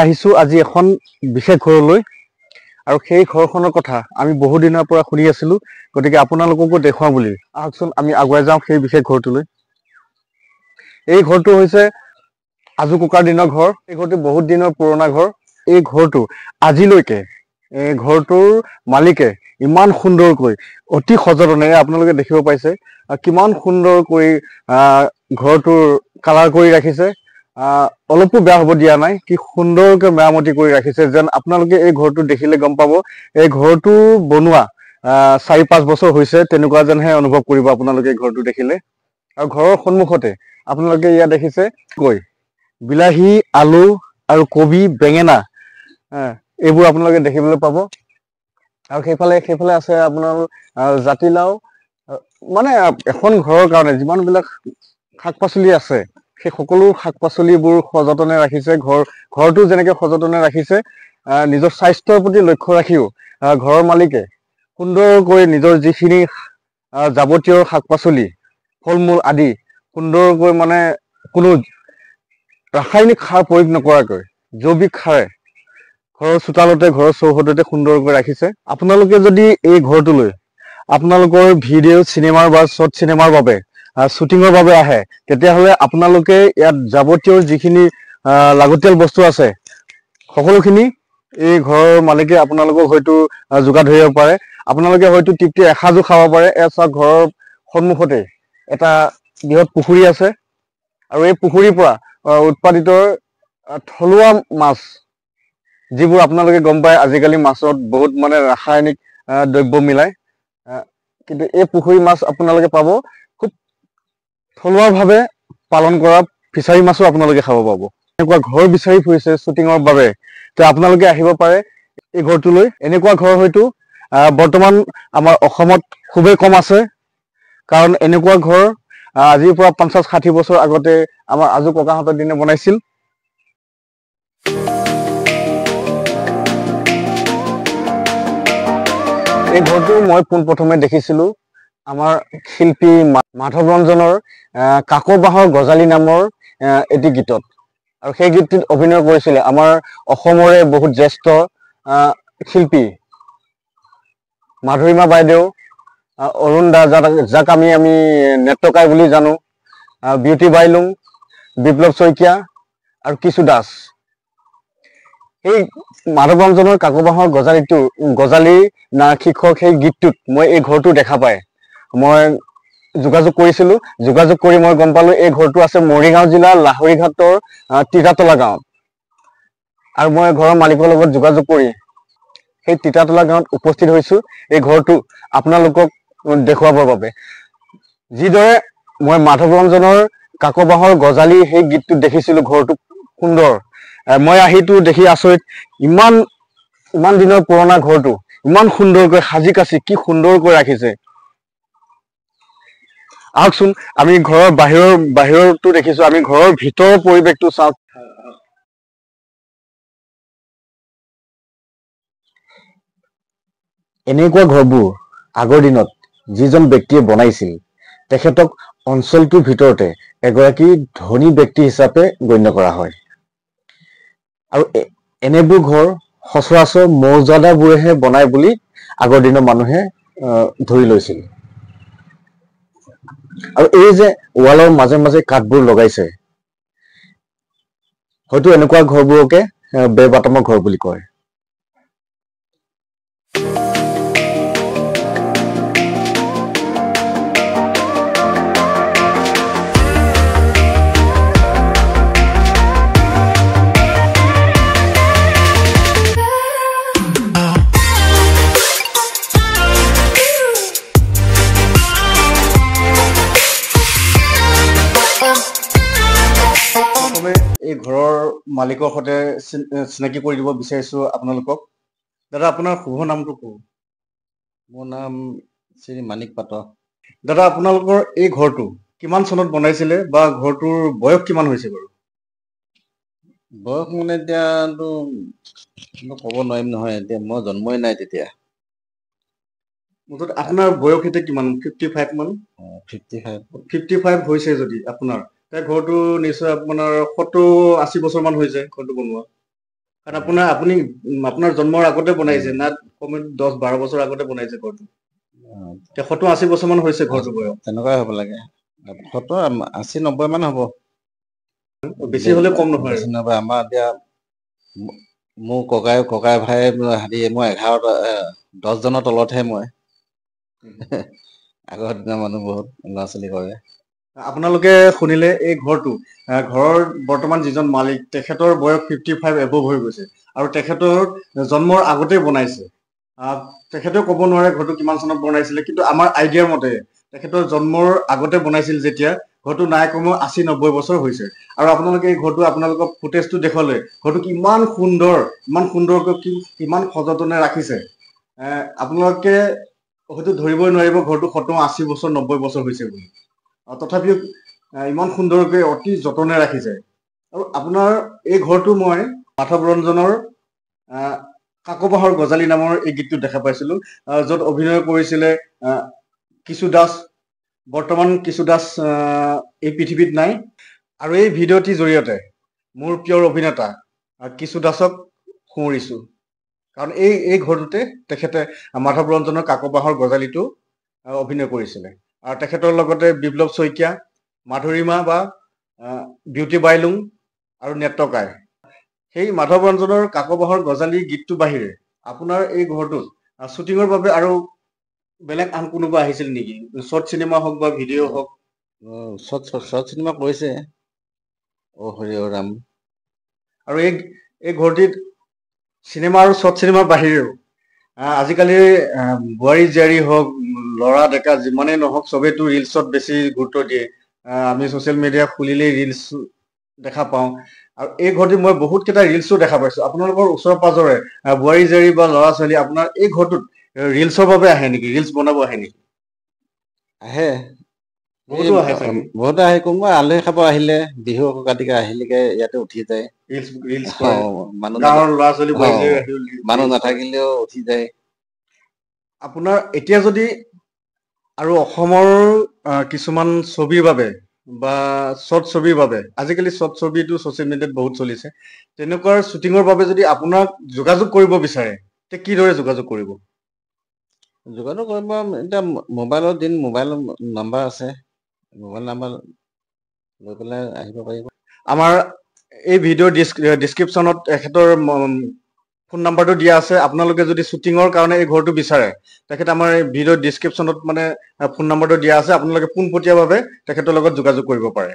আহিছো আজি এখন বিশেষ ঘৰলৈ আৰু সেই ঘৰখনৰ কথা আমি বহু দিনৰ পৰা শুনি আছিলো গতিকে আপোনালোককো দেখুৱাম বুলি আহকচোন আমি আগুৱাই যাওঁ সেই বিশেষ ঘৰটোলৈ এই ঘৰটো হৈছে আজু ককাৰ দিনৰ ঘৰ এই ঘৰটো বহুত দিনৰ পুৰণা ঘৰ এই ঘৰটো আজিলৈকে এই ঘৰটোৰ মালিকে ইমান সুন্দৰকৈ অতি সযতনেৰে আপোনালোকে দেখিব পাইছে কিমান সুন্দৰকৈ ঘৰটোৰ কালাৰ কৰি ৰাখিছে অলপো বেয়া হ'ব দিয়া নাই কি সুন্দৰকৈ মেৰামতি কৰি ৰাখিছে যেন আপোনালোকে এই ঘৰটো দেখিলে গম পাব এই ঘৰটো বনোৱা 4-5 বছৰ হৈছে তেনেকুৱা যেনহে অনুভৱ কৰিব আপোনালোকে এই ঘৰটো দেখিলে আৰু ঘৰৰ সন্মুখতে আপোনালোকে ইয়া দেখিছে কৈ বিলাহী আলু আৰু কবি বেঙেনা এইবোৰ আপোনালোকে দেখিবলৈ পাব আৰু সেইফালে আছে আপোনাৰ জাতিলাও মানে এখন ঘৰৰ কাৰণে যিমানবিলাক শাক-পাচলি আছে সেই সকলো শাক-পাচলিবোৰ সযতনে ৰাখিছে ঘৰটো যেনেকৈ সযতনে ৰাখিছে নিজৰ স্বাস্থ্যৰ প্ৰতি লক্ষ্য ৰাখিও ঘৰৰ মালিকে সুন্দৰকৈ নিজৰ যিখিনি যাৱতীয় শাক-পাচলি ফল-মূল আদি সুন্দৰকৈ মানে কোনো ৰাসায়নিক সাৰ প্ৰয়োগ নকৰাকৈ জৈৱিক সাৰে ঘৰৰ চোতালতে ঘৰৰ চৌহদতে সুন্দৰকৈ ৰাখিছে আপোনালোকে যদি এই ঘৰটোলৈ আপোনালোকৰ ভিডিঅ' চিনেমাৰ বা শ্বৰ্ট চিনেমাৰ বাবে শ্বুটিঙৰ বাবে আহে তেতিয়াহ'লে আপোনালোকে ইয়াত যাৱতীয় যিখিনি লাগতিয়াল বস্তু আছে সকলোখিনি এই ঘৰৰ মালিকে আপোনালোকক হয়তো যোগান ধৰিব পাৰে আপোনালোকে হয়তো তৃপ্তি এসাঁজো খাব পাৰে এয়া ঘৰৰ সন্মুখতে এটা বৃহৎ পুখুৰী আছে আৰু এই পুখুৰীৰ পৰা উৎপাদিত থলুৱা মাছ যিবোৰ আপোনালোকে গম পায় আজিকালি মাছত বহুত মানে ৰাসায়নিক দ্ৰব্য মিলাই কিন্তু এই পুখুৰী মাছ আপোনালোকে পাব খুব থলুৱাভাৱে পালন কৰা ফিচাৰী মাছো আপোনালোকে খাব পাব এনেকুৱা ঘৰ বিচাৰি ফুৰিছে শ্বুটিঙৰ বাবে তো আপোনালোকে আহিব পাৰে এই ঘৰটোলৈ এনেকুৱা ঘৰ হয়তো বৰ্তমান আমাৰ অসমত খুবেই কম আছে কাৰণ এনেকুৱা ঘৰ আজিৰ পৰা 50-60 বছৰ আগতে আমাৰ আজু ককাহঁতৰ দিনে বনাইছিল এই ঘৰটো মই পোনপ্ৰথমে দেখিছিলোঁ আমাৰ শিল্পী মাধৱ ৰঞ্জনৰ কাকো বাঁহৰ গজালি নামৰ এটি গীতত আৰু সেই গীতটিত অভিনয় কৰিছিলে আমাৰ অসমৰে বহুত জ্যেষ্ঠ শিল্পী মাধুৰীমা বাইদেউ অৰুণ দা যাক আমি নেত্ৰকাই বুলি জানো বিউটি বাইলুং বিপ্লৱ শইকীয়া আৰু কিছু দাস এই মাধৱ ৰঞ্জনৰ কাকো বাঁহৰ গজালি শীৰ্ষক সেই গীতটোত মই এই ঘৰটো দেখা পাই মই যোগাযোগ কৰিছিলোঁ যোগাযোগ কৰি মই গম পালোঁ এই ঘৰটো আছে মৰিগাঁও জিলাৰ লাহৰীঘাটৰ তিতাতলা গাঁৱত আৰু মই ঘৰৰ মালিকৰ লগত যোগাযোগ কৰি সেই তিতাতলা গাঁৱত উপস্থিত হৈছোঁ এই ঘৰটো আপোনালোকক দেখুৱাবৰ বাবে যিদৰে মই মাধৱ ৰঞ্জনৰ কাকো বাঁহৰ গজালি সেই গীতটোত দেখিছিলোঁ ঘৰটো সুন্দৰ মই আহিতো দেখি আচৰিত ইমান দিনৰ পুৰণা ঘৰটো ইমান সুন্দৰকৈ সাজি কাচি কি সুন্দৰকৈ ৰাখিছে আহকচোন আমি ঘৰৰ বাহিৰতো দেখিছোঁ আমি ঘৰৰ ভিতৰৰ পৰিৱেশটো চাওঁ এনেকুৱা ঘৰবোৰ আগৰ দিনত যিজন ব্যক্তিয়ে বনাইছিল তেখেতক অঞ্চলটোৰ ভিতৰতে এগৰাকী ধনী ব্যক্তি হিচাপে গণ্য কৰা হয় আৰু এনেবোৰ ঘৰ সচৰাচৰ মৌজাদাবোৰেহে বনাই বুলি আগৰ দিনৰ মানুহে ধৰি লৈছিল আৰু এই যে ৱালৰ মাজে মাজে কাঠবোৰ লগাইছে হয়তো এনেকুৱা ঘৰবোৰকে বেৰবাটামৰ ঘৰ বুলি কয় এই ঘৰৰ মালিকৰ সৈতে চিনাকি কৰি দিব বিচাৰিছোঁ আপোনালোকক দাদা আপোনাৰ শুভ নামটো কওক মোৰ নাম শ্ৰী মানিক পাত্ৰ দাদা আপোনালোকৰ এই ঘৰটো কিমান চনত বনাইছিলে বা ঘৰটোৰ বয়স কিমান হৈছে বাৰু বয়স মানে এতিয়াতো ক'ব নোৱাৰিম নহয় এতিয়া মই জন্মই নাই তেতিয়া মুঠতে আপোনাৰ বয়স এতিয়া কিমান 55 মান 55 হৈছে যদি আপোনাৰ ঘৰটো নিশ্চয় আপোনাৰ 70-80 বছৰ মান হৈছে ঘৰটো বনোৱা কাৰণ আপোনাৰ জন্মৰ আগতে বনাইছে না কমেও 10-12 বছৰ আগতে বনাইছে ঘৰটো। 70-80 বছৰ মান হৈছে ঘৰটো বয়স। তেনেকুৱাই হ'ব লাগে 70-80-90 মান হ'ব। বেছি হলে কম নহয়। বেছি নহয় আমাৰ এতিয়া মোৰ ককাই ভাই হেৰি মই 10 জনৰ তলতহে মই আগৰ দিনৰ মানুহ বহুত ল'ৰা-ছোৱালী কৰে। আপোনালোকে শুনিলে এই ঘৰৰ বৰ্তমান যিজন মালিক তেখেতৰ বয়স 55 এবভ হৈ গৈছে আৰু তেখেতৰ জন্মৰ আগতেই বনাইছে। তেখেতেও ক'ব নোৱাৰে ঘৰটো কিমান চনত বনাইছিলে, কিন্তু আমাৰ আইডিয়াৰ মতে তেখেতৰ জন্মৰ আগতে বনাইছিল যেতিয়া ঘৰটো নাই কমেও 80-90 বছৰ হৈছে। আৰু আপোনালোকে এই ঘৰটো আপোনালোকৰ ফুটেজটো দেখুৱালে ঘৰটো কিমান সুন্দৰকৈ কিমান সযতনে ৰাখিছে। আপোনালোকে হয়তো ধৰিবই নোৱাৰিব ঘৰটো 70-80 বছৰ 90 বছৰ হৈছে বুলি। তথাপিও ইমান সুন্দৰকৈ অতি যতনে ৰাখিছে। আৰু আপোনাৰ এই ঘৰটো মই মাধৱ ৰঞ্জনৰ কাকবাহৰ গজালি নামৰ এই গীতটো দেখা পাইছিলো, য'ত অভিনয় কৰিছিলে কিছু দাস। বৰ্তমান কিছু দাস এই পৃথিৱীত নাই। আৰু এই ভিডিঅ'টিৰ জৰিয়তে মোৰ প্ৰিয় অভিনেতা কিছু দাসক সুঁৱৰিছো, কাৰণ এই ঘৰটোতে তেখেতে মাধৱ ৰঞ্জনৰ কাকবাহৰ গজালিটো অভিনয় কৰিছিলে। আৰু তেখেতৰ লগতে বিপ্লৱ শইকীয়া, মাধুৰিমা বা বিউটি বাইলুং আৰু নেত্ৰকাই। সেই মাধৱ ৰঞ্জনৰ কাকবাহৰ গজালি গীতটো বাহিৰে আপোনাৰ এই ঘৰটোত শ্বুটিঙৰ বাবে আৰু বেলেগ আন কোনোবা আহিছিল নেকি? শ্বৰ্ট চিনেমা হওক বা ভিডিঅ' হওক। শ্বৰ্ট চিনেমা কৰিছে হৰি ৰাম। আৰু এই ঘৰটিত চিনেমা আৰু শ্বৰ্ট চিনেমাৰ বাহিৰেও আজিকালি বোৱাৰী জীয়াৰী হওক, ল'ৰা ডেকা যিমানেই নহওক চবেইতো ৰিলচত বেছি গুৰুত্ব দিয়ে। আমি ছ'চিয়েল মিডিয়া খুলিলেই ৰিলচ দেখা পাওঁ। আৰু এই ঘৰটিত মই বহুত কেইটা ৰিলচো দেখা পাইছো। আপোনালোকৰ ওচৰে পাজৰে বোৱাৰী জীয়াৰী বা ল'ৰা ছোৱালী আপোনাৰ এই ঘৰটোত ৰিলচৰ বাবে আহে নেকি? ৰিলচ বনাব আহে নেকি? আহে, বহুতো আহে চাগে। বহুতে আহে। কোনোবা আলহী খাব আহিলে, বিহু কাতিকে আহিলেকে ইয়াতে উঠি যায়। ৰিলচ কৰে। মানুহ গাঁৱৰ ল'ৰা ছোৱালী বোৱাৰী জীয়াৰী আহিল মানুহ নাথাকিলেও উঠি যায়। আপোনাৰ এতিয়া যদি আৰু অসমৰ কিছুমান ছবিৰ বাবে বা শ্বৰ্ট ছবিৰ বাবে, আজিকালি শ্বৰ্ট ছবিটো ছ'চিয়েল মিডিয়াত বহুত চলিছে, তেনেকুৱা শ্বুটিঙৰ বাবে যদি আপোনাক যোগাযোগ কৰিব বিচাৰে তে কিদৰে যোগাযোগ কৰিব? যোগাযোগ কৰিব এতিয়া মোবাইলৰ নাম্বাৰ আছে, মোবাইল নাম্বাৰ লৈ পেলাই আহিব পাৰিব। আমাৰ এই ভিডিঅ'ৰ ডিছক্ৰিপশ্যনত তেখেতৰ ফোন নাম্বাৰটো দিয়া আছে। আপোনালোকে যদি শ্বুটিঙৰ কাৰণে এই ঘৰটো বিচাৰে তেখেতে আমাৰ এই ভিডিঅ'ৰ ডিছক্ৰিপশ্যনত মানে ফোন নাম্বাৰটো দিয়া আছে। আপোনালোকে পোনপটীয়াভাৱে তেখেতৰ লগত যোগাযোগ কৰিব পাৰে।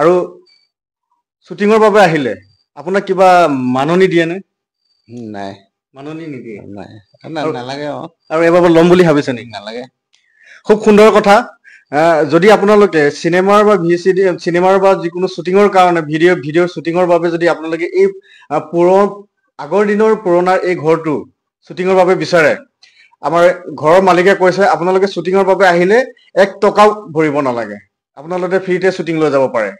আৰু শ্বুটিঙৰ বাবে আহিলে আপোনাক কিবা মাননি দিয়েনে? নাই, মাননি নিদিয়ে। নাই নালাগে। আৰু এইবাৰ ল'ম বুলি ভাবিছে নেকি? নালাগে। খুব সুন্দৰ কথা। যদি আপোনালোকে চিনেমাৰ বা যিকোনো শ্বুটিঙৰ কাৰণে ভিডিঅ'ৰ শ্বুটিঙৰ বাবে যদি আপোনালোকে এই আগৰ দিনৰ পুৰণা এই ঘৰটো শ্বুটিঙৰ বাবে বিচাৰে, আমাৰ ঘৰৰ মালিকে কৈছে আপোনালোকে শ্বুটিঙৰ বাবে আহিলে 1 টকাও ভৰিব নালাগে। আপোনালোকে ফ্ৰীতে শ্বুটিং লৈ যাব পাৰে।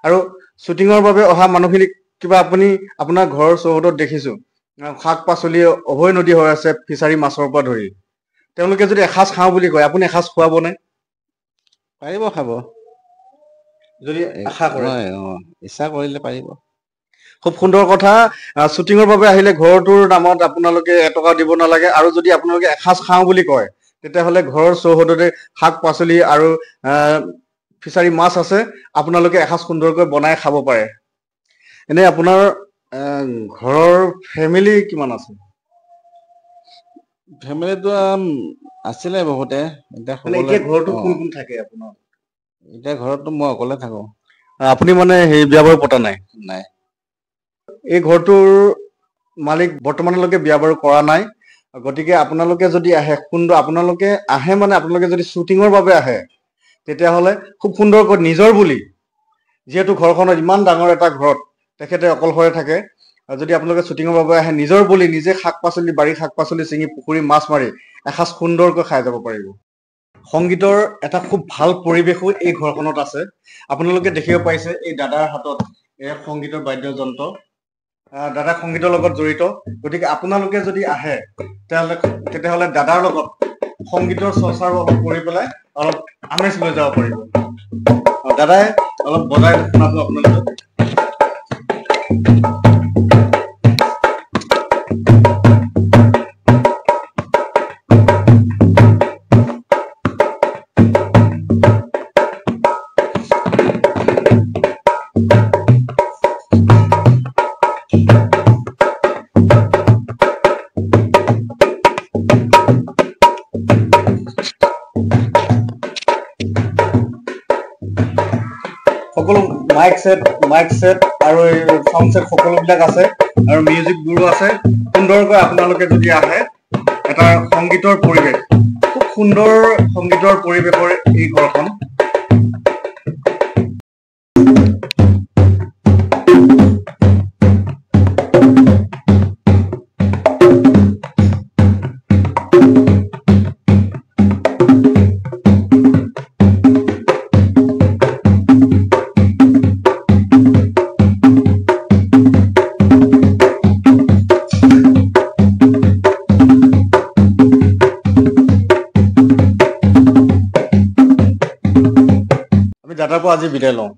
আৰু শ্বুটিঙৰ বাবে অহা মানুহখিনিক কিবা আপোনাৰ ঘৰৰ চৌহদত দেখিছো শাক পাচলি অভয় নদী হৈ আছে, ফিচাৰী মাছৰ পৰা ধৰি। তেওঁলোকে যদি এসাঁজ খাওঁ বুলি কয় আপুনি এসাঁজ খুৱাবনে? পাৰিব খাব, যদি আশা কৰে। ইচ্ছা কৰিলে পাৰিব। খুব সুন্দৰ কথা। শ্বুটিঙৰ বাবে আহিলে ঘৰটোৰ নামত আপোনালোকে 1 টকা দিব নালাগে। আৰু যদি আপোনালোকে এসাঁজ খাওঁ বুলি কয় তেতিয়াহ'লে ঘৰৰ চৌহদতে শাক পাচলি আৰু ফিচাৰী মাছ আছে, আপোনালোকে এসাঁজ সুন্দৰকৈ বনাই খাব পাৰে। এনে আপোনাৰ ঘৰৰ ফেমিলি কিমান আছে? ফেমিলিটো আছিলে বহুতে। এতিয়া ঘৰটো কোন কোন থাকে আপোনাৰ? এতিয়া ঘৰততো মই অকলে থাকো। আপুনি মানে বিয়া বাৰু পতা নাই? নাই। এই ঘৰটোৰ মালিক বৰ্তমানলৈকে বিয়া বাৰু কৰা নাই। গতিকে আপোনালোকে যদি আহে আপোনালোকে যদি শ্বুটিঙৰ বাবে আহে তেতিয়াহ'লে খুব সুন্দৰকৈ নিজৰ বুলি, যিহেতু ঘৰখনত ইমান ডাঙৰ এটা ঘৰত তেখেতে অকলশৰে থাকে, যদি আপোনালোকে শ্বুটিঙৰ বাবে আহে নিজৰ বুলি নিজে বাৰীৰ শাক পাচলি ছিঙি পুখুৰী মাছ মাৰি এসাঁজ সুন্দৰকৈ খাই যাব পাৰিব। সংগীতৰ এটা খুব ভাল পৰিৱেশো এই ঘৰখনত আছে। আপোনালোকে দেখিব পাইছে এই দাদাৰ হাতত সংগীতৰ বাদ্যযন্ত্ৰ। দাদা সংগীতৰ লগত জড়িত। গতিকে আপোনালোকে যদি আহে তেতিয়াহ'লে দাদাৰ লগত সংগীতৰ চৰ্চাৰ কৰি পেলাই অলপ আমেজ লৈ যাব পাৰিব। দাদাই অলপ বজাই শুনাব আপোনালোকক। মাইক সেট আৰু এই সাউণ্ড সেট সকলোবিলাক আছে আৰু মিউজিক বোৰো আছে সুন্দৰকৈ আপোনালোকে যদি আহে এটা সংগীতৰ পৰিৱেশ খুব সুন্দৰ সংগীতৰ পৰিৱেশৰ এই ঘৰখন আমি দাদাৰ পৰা আজি বিদায় লওঁ